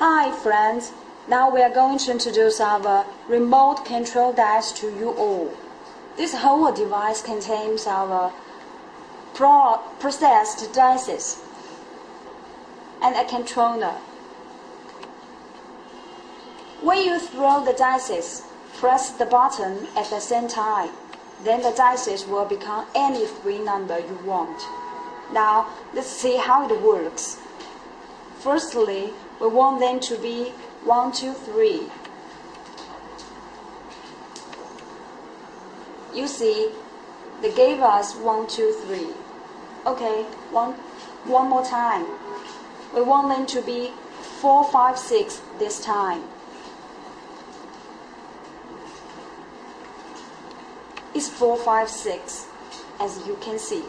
Hi friends, now we are going to introduce our remote control dice to you all. This whole device contains our processed dice and a controller. When you throw the dice, press the button at the same time. Then the dice will become any three number you want. Now let's see how it works. Firstly, we want them to be 1, 2, 3. You see, they gave us 1, 2, 3. Okay, one more time. We want them to be 4, 5, 6 this time. It's 4, 5, 6, as you can see.